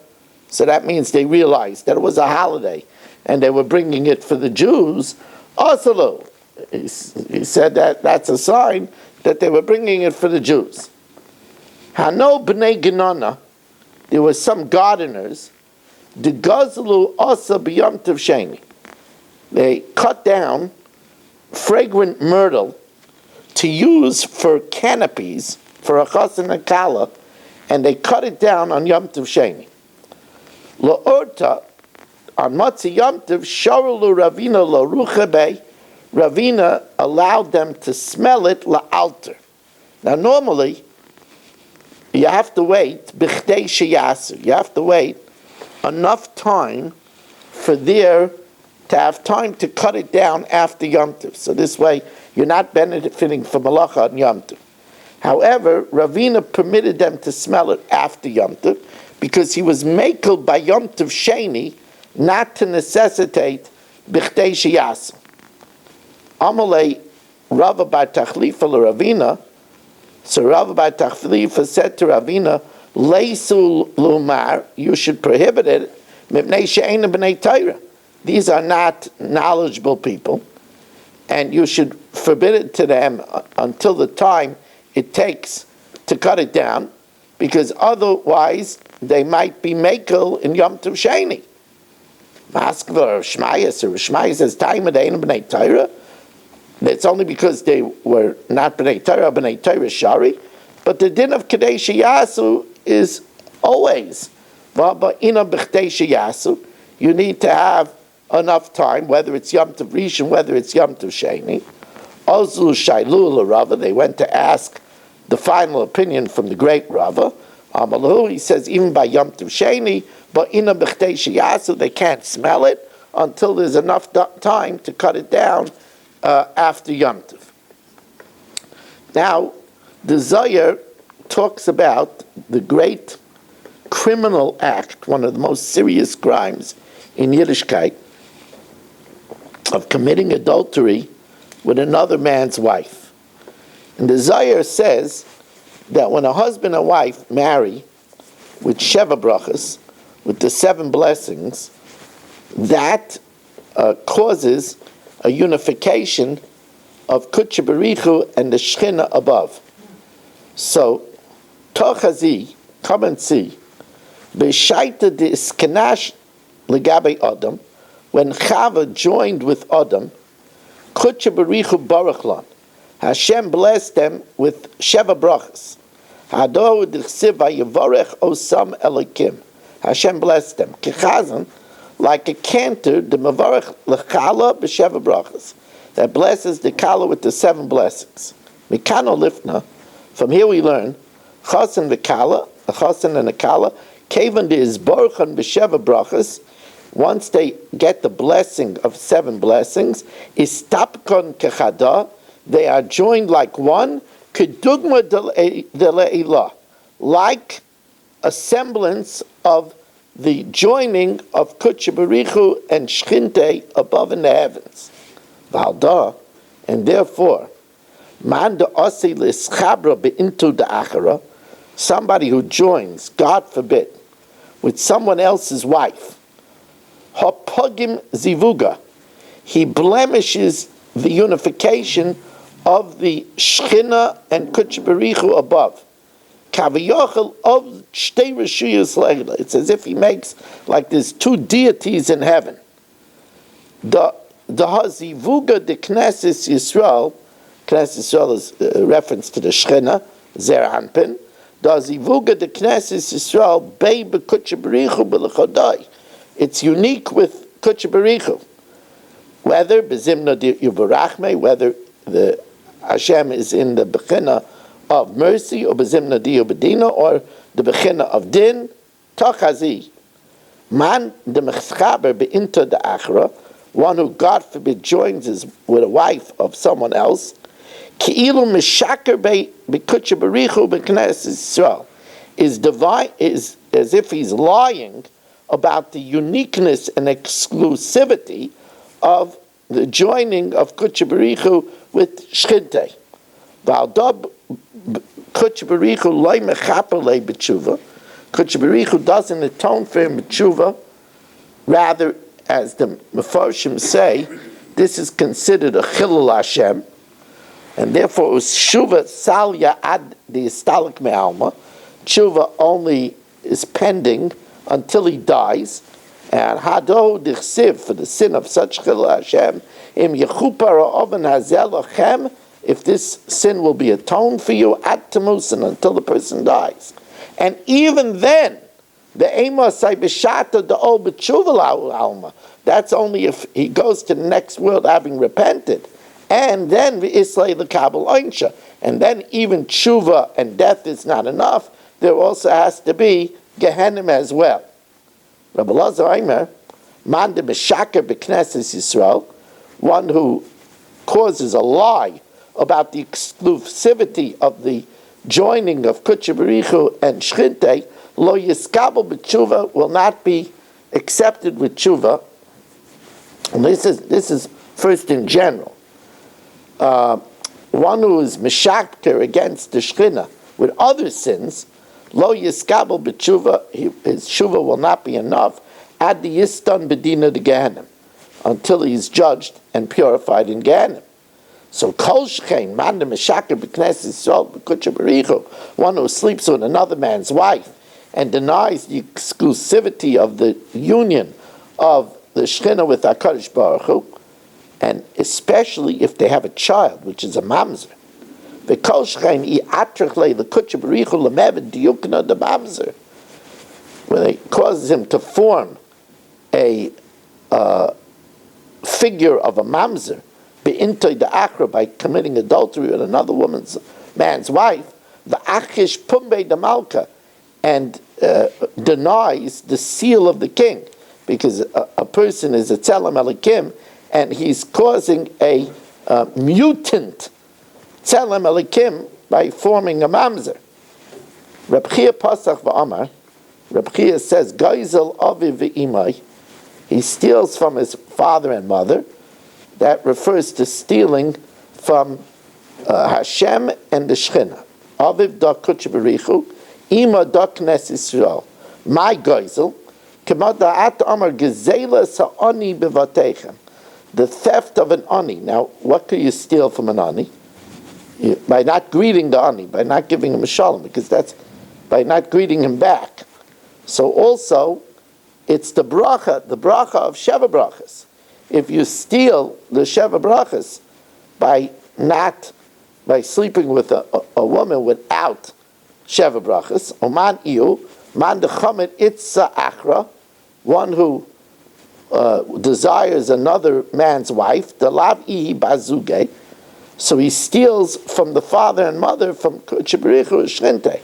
so that means they realized that it was a holiday, and they were bringing it for the Jews. Also, he said that that's a sign that they were bringing it for the Jews. Hano b'nei Genana, there were some gardeners, the Gazlu Asa b'Yom Tov Sheni. They cut down fragrant myrtle to use for canopies for a chas and a kala, and they cut it down on Yom Tov Sheni. La'orta, on Matzi Yom Tov, Sharulu Ravina lo Ruchabei, Ravina allowed them to smell it la'alter. Now normally, you have to wait, b'chdei sheyasu. You have to wait enough time for to have time to cut it down after Yom Tov. So this way, you're not benefiting from malacha on Yom Tov. However, Ravina permitted them to smell it after Yom Tov because he was makel by Yom Tov Sheni not to necessitate b'chdei sheyasu. Amalei Rava bar Tachlifa l'Ravina. So Rava bar Tachlifa said to Ravina, Leisul lumar, you should prohibit it, mipnei she'eina b'nei Torah. These are not knowledgeable people, and you should forbid it to them until the time it takes to cut it down, because otherwise they might be makel in Yom Tov Sheni. Maskva or Shmaya says, Taima de'eina b'nei Torah. It's only because they were not B'nai Torah Shari, but the din of Kadesh Yasu is always V'ba'ina B'Kadesh Yasu. You need to have enough time, whether it's Yom Tov Rishon, whether it's Yom Tov Sheni. Ozlu Shailu l'Rava, they went to ask the final opinion from the great Rava. Amalahu, he says, even by Yom Tov Sheni, Ba'ina B'Kadesh Yasu, they can't smell it until there's enough time to cut it down after Yom Tov. Now, the Zohar talks about the great criminal act, one of the most serious crimes in Yiddishkeit, of committing adultery with another man's wife. And the Zohar says that when a husband and wife marry with Sheva Brachas, with the 7 blessings, that causes a unification of Kutcha Berichu and the Shechina above. So, Tochazi, come and see, B'shaita de Iskanash Legabe Adam, when Chava joined with Adam, Kutcha Berichu Baruchlan, Hashem blessed them with Sheva Brachas. Hado d'chsiv vayevorech osam Elokim. Hashem blessed them. Kechazan, like a cantor, the Mavarech L'Chala B'Sheva Brachas, that blesses the Kala with the 7 blessings. Mikano Lifna, from here we learn, Chasen v'kala, a chasen and a kala, kavan de izborchan b'sheva brachas, once they get the blessing of 7 blessings, istapkon kechada, they are joined like one, kedugma dele'ilah, like a semblance of the joining of Kutche Barichu and Shchinte above in the heavens. Valda, and therefore, man de osi lischabra into the achara, somebody who joins, God forbid, with someone else's wife, hapogim zivuga, he blemishes the unification of the Shechina and Kutche Barichu above. Kaviyachal of shtei reshuyos leila. It's as if he makes like there's 2 deities in heaven. The hazivuga de Knesset Yisrael. Knesset Yisrael is a reference to the Shechina, Zer Anpin. The hazivuga de Knesset Yisrael bei b'Kutche Barichu b'lechodai. It's unique with Kutche Barichu. Whether bezimna di yuvarachme, whether the Hashem is in the bechina of mercy, or bezimna di bedina, or the bechina of din, tachazi. Man de mechchaber beinta the achra, one who God forbid joins with a wife of someone else, ki'ilu mishaker b'Kutche Barichu b'Knesset Yisrael, is divine, is as if he's lying about the uniqueness and exclusivity of the joining of Kutche Barichu with Shchinte. V'aldab Kutche Barichu loy mechaper le b'tshuva. Kutche Barichu doesn't atone for him b'tshuva. Rather, as the Mefarshim say, this is considered a chilul Hashem, and therefore it was tshuva salya ad the istalik me'alma. Tshuva only is pending until he dies. And hado dichsiv, for the sin of such chilul Hashem, im yechupar oven hazel lachem, if this sin will be atoned for you at Tamusin until the person dies. And even then, the ema say b'shata the ol b'tshuva alma. That's only if he goes to the next world having repented, and then v'islay the kabel oinsha. And then even tshuva and death is not enough. There also has to be Gehenim as well. Rabbi Lazar Aimer, man de meshaker b'Knesset Yisrael, one who causes a lie about the exclusivity of the joining of Kutche Barichu and Shchinte, lo yiskabel b'tshuva, will not be accepted with tshuva. And this is first in general. One who is meshaker against the Shechina with other sins, lo yiskabel b'tshuva, his tshuva will not be enough, ad the yistan bedina de Gehenim, until he is judged and purified in Gehenim. So kol shechein man de meshaker b'Knesset Yisrael b'Kutche Barichu, one who sleeps with another man's wife and denies the exclusivity of the union of the Shechina with HaKadosh Baruch Hu, and especially if they have a child, which is a mamzer. V'kol shechein iatrich le l'Kutche Barichu l'mevet diyukna de mamzer, when it causes him to form a figure of a mamzer, be'intoi the achra, by committing adultery with another man's wife, the achish pumbe de malka, and denies the seal of the king, because a person is a tzelem elikim, and he's causing a mutant tzelem elikim by forming a mamzer. Reb Chia Pasach v'Amar, Reb Chia says, Geizel aviv v'imai, he steals from his father and mother. That refers to stealing from Hashem and the Shechina. Aviv da Kutche Barichu, ima da Knesset Yisrael. My Geizel, k'ma da'at amar gezela sa'ani bevatechem. The theft of an ani. Now, what could you steal from an ani? By not greeting the ani, by not giving him a shalom, because that's by not greeting him back. So also, it's the bracha of Sheva brachas. If you steal the Sheva brachas by sleeping with a woman without Sheva brachas, oman iu, man dechamet itza achra, one who desires another man's wife, the lav ihi bazuge, so he steals from the father and mother from Kutche Barichu Shchinte.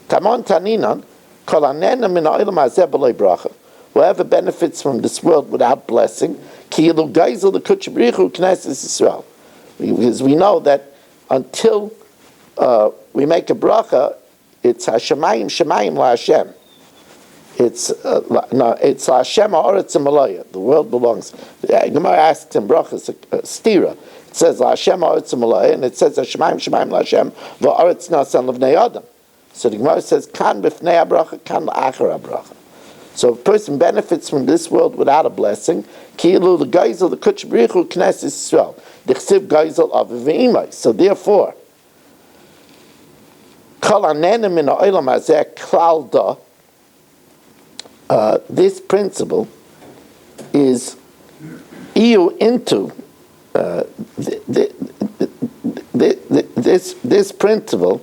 Tamon Taninan, Kol Hanena Min Ha'olam Hazeh B'lo Bracha. Whoever benefits from this world without blessing, Ki Yilu Geizel L'Kutsh B'richu Knesset Yisrael. Because we know that until we make a bracha, it's Hashemayim Shemayim LaHashem. It's Hashem Ha'aretz Malaya. The world belongs. Gemara asks in brachas stira. It says Hashem Ha'aretz Malaya, and it says Hashemayim Shemayim LaHashem Va'aretz Nasan L'Vnei Adam. So the Gemara says Kan B'Fnei HaBracha, Kan L'Achar HaBracha. So if a person benefits from this world without a blessing, Ki'ilu the Geizel the Kutsh B'richu Knesset Yisrael. The Chsiv Geizel Aviv V'imai. So therefore, Kol Hanena Min Ha'olam Hazeh Klal Da. This principle is EU into this principle.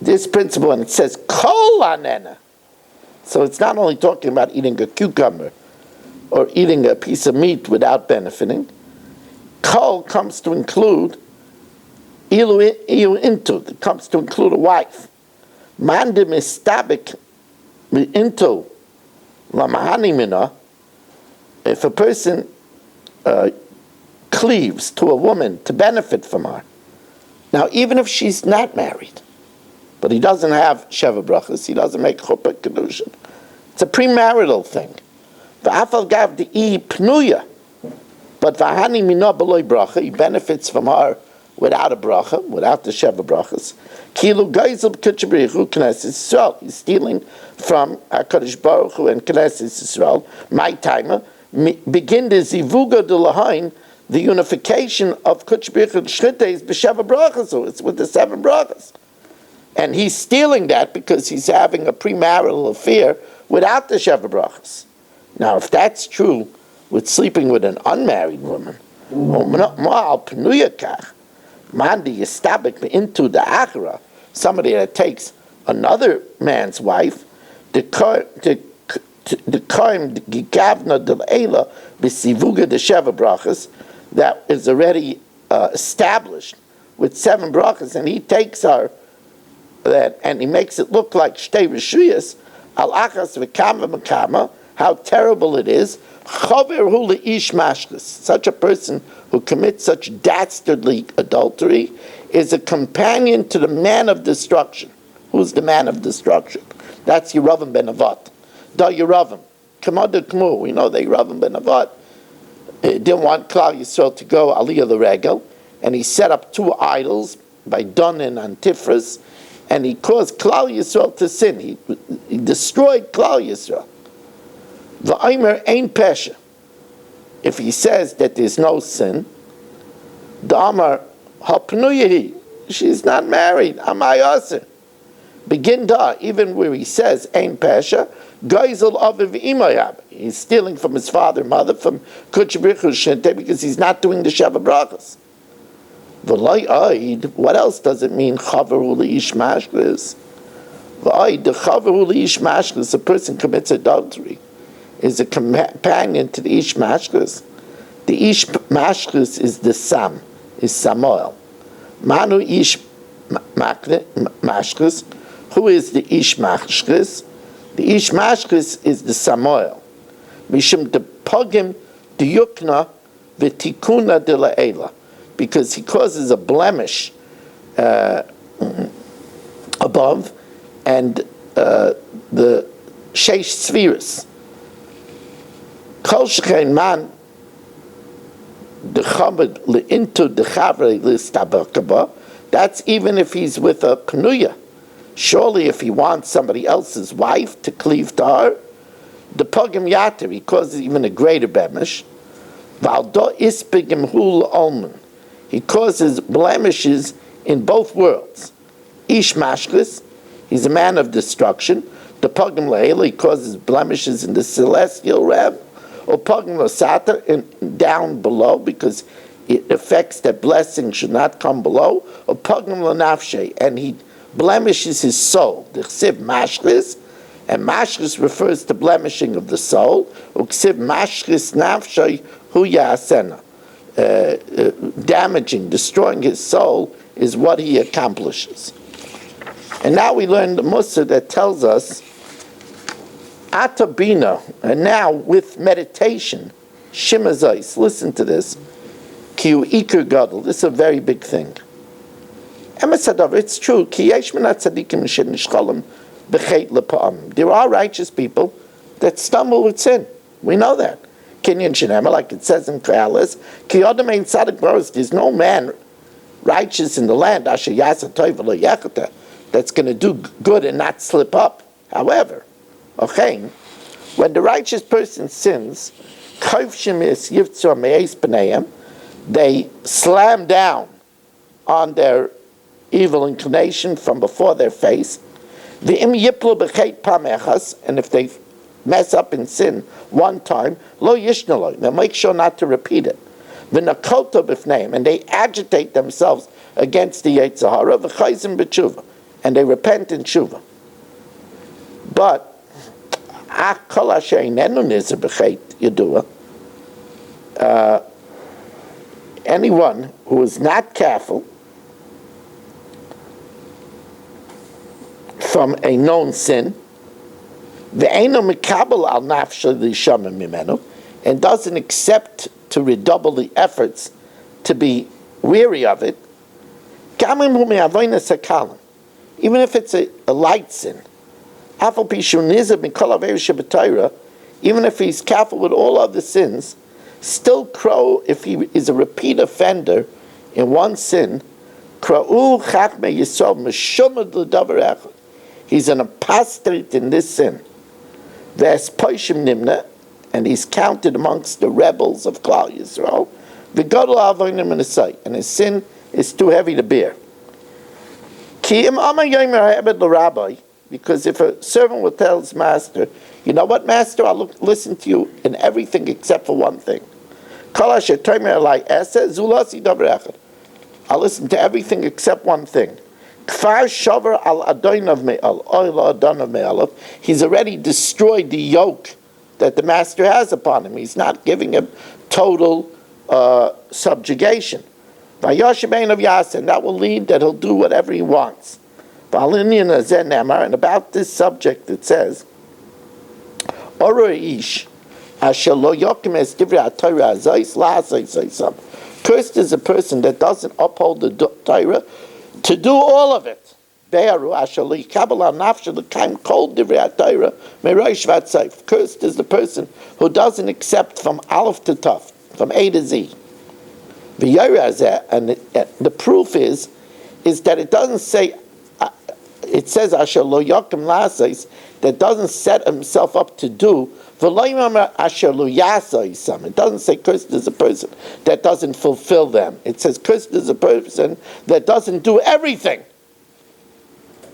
This principle, and it says kol hanena. So it's not only talking about eating a cucumber or eating a piece of meat without benefiting. Kol comes to include ilu into. It comes to include a wife. Mandim istabik into lamahani mina. If a person cleaves to a woman to benefit from her, now even if she's not married, but he doesn't have Sheva Brachas, he doesn't make Chuppah Kedushin. It's a premarital thing. V'afal gav de'i pnuya, but v'hani mina b'loi bracha, he benefits from her without a bracha, without the Sheva Brachas. Kilu geizel b'kutsh b'richu Knesset Yisrael. He's stealing from HaKadosh Baruch Hu and Knesset Yisrael. My timer begin the zivuga de lahain, the unification of kutsh b'richu shlita is b'Sheva Brachas, so it's with the 7 brachas. And he's stealing that because he's having a premarital affair without the Sheva Brachas. Now, if that's true with sleeping with an unmarried woman, into the achra, somebody that takes another man's wife, that is already established with 7 brachas, and he takes her that, and he makes it look like shtei reshuyas, al achas v'kama v'kama, how terrible it is. Chaver hu le'ish mashkes. Such a person who commits such dastardly adultery is a companion to the man of destruction. Who's the man of destruction? That's Yeravim ben Avat. Da Yeravim. Kamad Kmu. We know that Yeravim ben Avat didn't want Klal Yisrael to go Aliyah the Regel, and he set up 2 idols by Dun and Antifras, and he caused Klal Yisrael to sin. He destroyed Klal Yisrael. V'aymer ein pesha. If he says that there's no sin, Da'amar hapnuyahi, she's not married, amay aser. Begin da, even where he says ein pesha, geizel aviv imayab. He's stealing from his father, mother, from kutsh b'richu shente, because he's not doing the Sheva Brachas. V'lai aid, what else does it mean, chaveru le'ish mashkes? V'aid, the chaveru le'ish mashkes, a person commits adultery, is a companion to the ish mashkes. The ish mashkes is the Sam, is Samuel. Manu ish mashkes. Who is the ish mashkes? The ish mashkes is the Samuel. Mishum de pogim de yukna v'tikuna de la'ela. Because he causes a blemish above, and the sheish spheres. Kol shechein man the chabad into the chavre listabakaba. That's even if he's with a pnuya. Surely, if he wants somebody else's wife to cleave to her, the pogim yater, he causes even a greater blemish. Valdo ispigim hul alman. He causes blemishes in both worlds. Ish mashkes, he's a man of destruction. The pogim le'ela, he causes blemishes in the celestial realm. Or pogim l'sata, down below, because it affects that blessing should not come below. Or pogim l'nafshe, and he blemishes his soul. The chsiv mashkes, and mashkes refers to blemishing of the soul. Or chsiv mashkes nafshe hu ya'asena. Damaging, destroying his soul is what he accomplishes. And now we learn the Mussar that tells us, Atabina, and now with meditation, Shimazais, listen to this, Kiu Iker Gadol, this is a very big thing. It's true, there are righteous people that stumble with sin. We know that. Kinyan Shinema, like it says in Koheles, there's no man righteous in the land that's going to do good and not slip up. However, okay, when the righteous person sins, they slam down on their evil inclination from before their face. And if they mess up in sin one time, they'll make sure not to repeat it. And they agitate themselves against the Yetzer Hara, and they repent in tshuva. But anyone who is not careful from a known sin, and doesn't accept to redouble the efforts to be weary of it, even if it's a light sin, even if he's careful with all other sins, still if he is a repeat offender in one sin, he's an apostate in this sin. And he's counted amongst the rebels of Klal Yisrael. And his sin is too heavy to bear. Because if a servant will tell his master, you know what, master, I'll listen to you in everything except for one thing. I'll listen to everything except one thing. He's already destroyed the yoke that the master has upon him. He's not giving him total subjugation. And that will lead that he'll do whatever he wants. And about this subject it says, cursed is a person that doesn't uphold the Torah to do all of it. Cursed is the person who doesn't accept from Aleph to Taf, from A to Z. And the proof is that it doesn't say, it says that doesn't set himself up to do. It doesn't say cursed is a person that doesn't fulfill them. It says cursed is a person that doesn't do everything.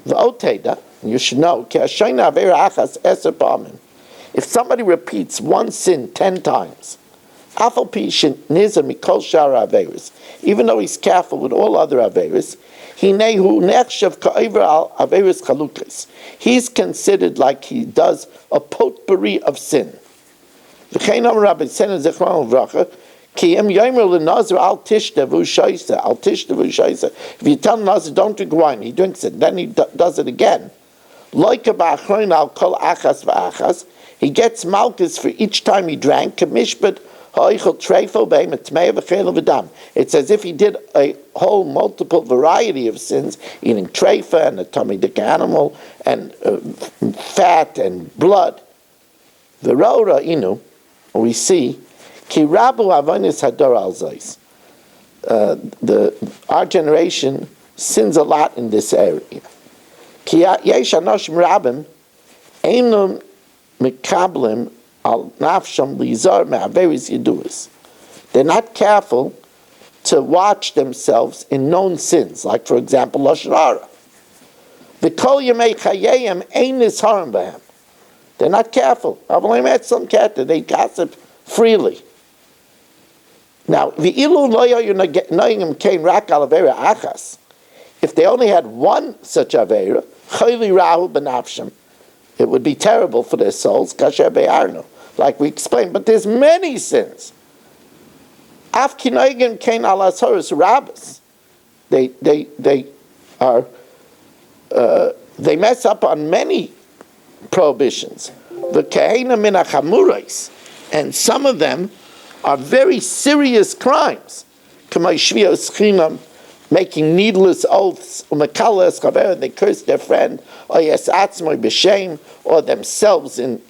You should know, if somebody repeats one sin 10 times, even though he's careful with all other averis, he's considered like he does a potpourri of sin. If you tell the Nazir, don't drink wine, he drinks it, then he does it again. He gets malchus for each time he drank. It's as if he did a whole multiple variety of sins, eating treifa and a tummy-dick animal, and fat and blood. We see, our generation sins a lot in this area. They're not careful to watch themselves in known sins, like for example lashon hara. They're not careful. They gossip freely. Now, if they only had one such avera, it would be terrible for their souls, like we explained. But there's many sins. They are they mess up on many prohibitions. The kahena min hachamurais, and some of them are very serious crimes. K'may shvios chinam, making needless oaths, umekalas chaver, they curse their friend, or yes atzmoy b'shem, or themselves in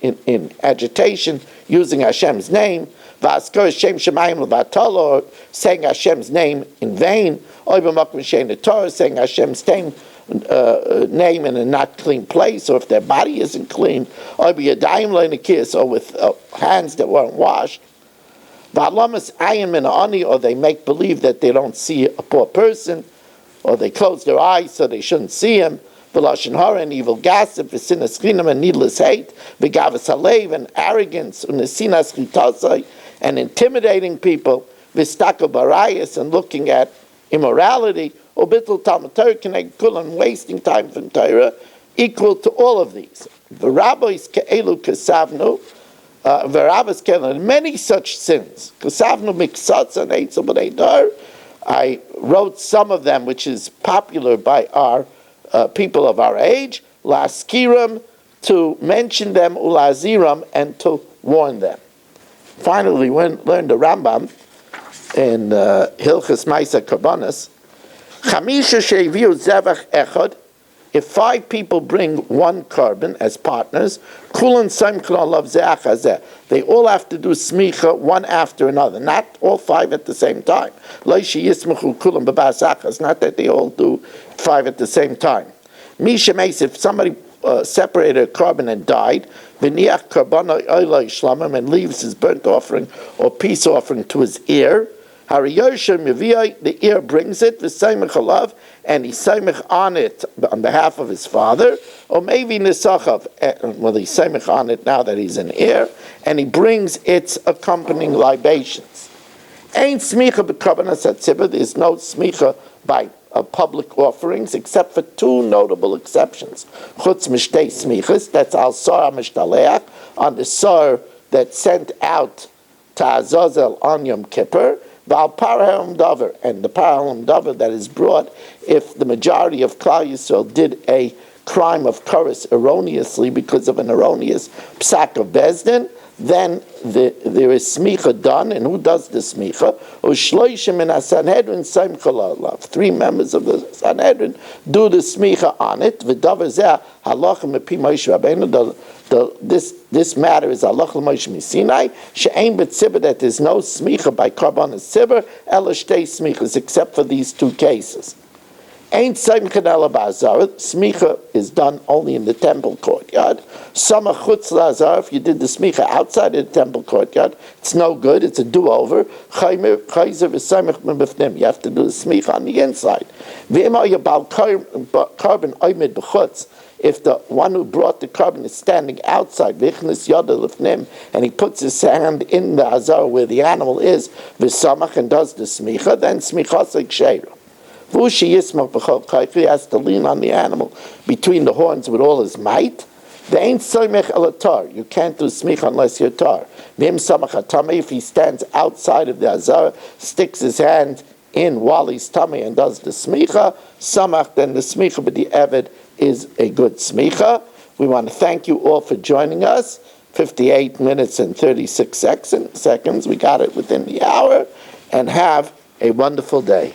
agitation, using Hashem's name, v'askor shem shemayim levatol, or saying Hashem's name in vain, or b'makom shein Torah, saying Hashem's name in a not clean place, or if their body isn't clean, or b'yadayim le'nekis, or with hands that weren't washed. V'alamas ayin min ha'ani, or they make believe that they don't see a poor person, or they close their eyes so they shouldn't see him. V'lashon hara, and evil gossip, v'sinas chinam, and needless hate, v'gavas halev, and arrogance, u'nesinas chitasai, and intimidating people, v'stako barayas, and looking at immorality, or bittul talmud Torah connect kulan, wasting time from Torah, equal to all of these. V'rabbis ke'elu kesavnu, v'rabbis ke'elu, many such sins. Kesavnu miksatz and eitzel b'nei dar. I wrote some of them, which is popular by our people of our age, laskiram, to mention them, ulaziram, and to warn them. Finally, we learned the Rambam in Hilchas Maisa Karbanas, Chamisha sheviu zevach echad, if 5 people bring one carbon as partners, kulan samkla lav ze'achazeh, they all have to do smicha one after another, not all 5 at the same time. Leishi yismachu kulan b'bas achaz, not that they all do 5 at the same time. Misha makes, if somebody separated a carbon and died, v'niach karbana oilai shlamim, and leaves his burnt offering or peace offering to his heir, the heir brings it, and he's saimich on it on behalf of his father, or maybe nisachav, well, he's saimich on it now that he's an heir, and he brings its accompanying libations. Ain't smicha b'karbanas hatzibur, there's no smicha by public offerings, except for 2 notable exceptions. Chutz mishtei smichas, that's al sar mishtaleach, on the sar that sent out to Azazel on Yom Kippur, Val Paraham Dover, and the Paraham Dover that is brought if the majority of Klal Yisrael did a crime of Koros erroneously because of an erroneous psak of Bezdin, then there is smicha done, and who does the smicha? Ushloishim in Sanhedrin Saimcha La'alav. 3 members of the Sanhedrin do the smicha on it. V'davar zeh halachim epi Moshe Rabbeinu. This matter is halach l'Moshe Misinai. She'ein b'tzibur, that there's no smicha by karban tzibur, ela shtei smichas, except for these 2 cases. Ain't Simcha ela ba'azar. Smicha is done only in the temple courtyard. Sama chutz la'azar. If you did the smicha outside of the temple courtyard, it's no good. It's a do-over. Chayzer v'samich m'bifnim. You have to do the smicha on the inside. V'ima yabal carbon oimid b'chutz. If the one who brought the carbon is standing outside, v'chnis yada l'fnim, and he puts his hand in the azar where the animal is, v'samach, and does the smicha, then smicha ksheira. He has to lean on the animal between the horns with all his might. You can't do smicha unless you're tar. If he stands outside of the azar, sticks his hand in while he's tummy and does the smicha, samach, then the smicha with the eved is a good smicha. We want to thank you all for joining us. 58 minutes and 36 seconds. We got it within the hour. And have a wonderful day.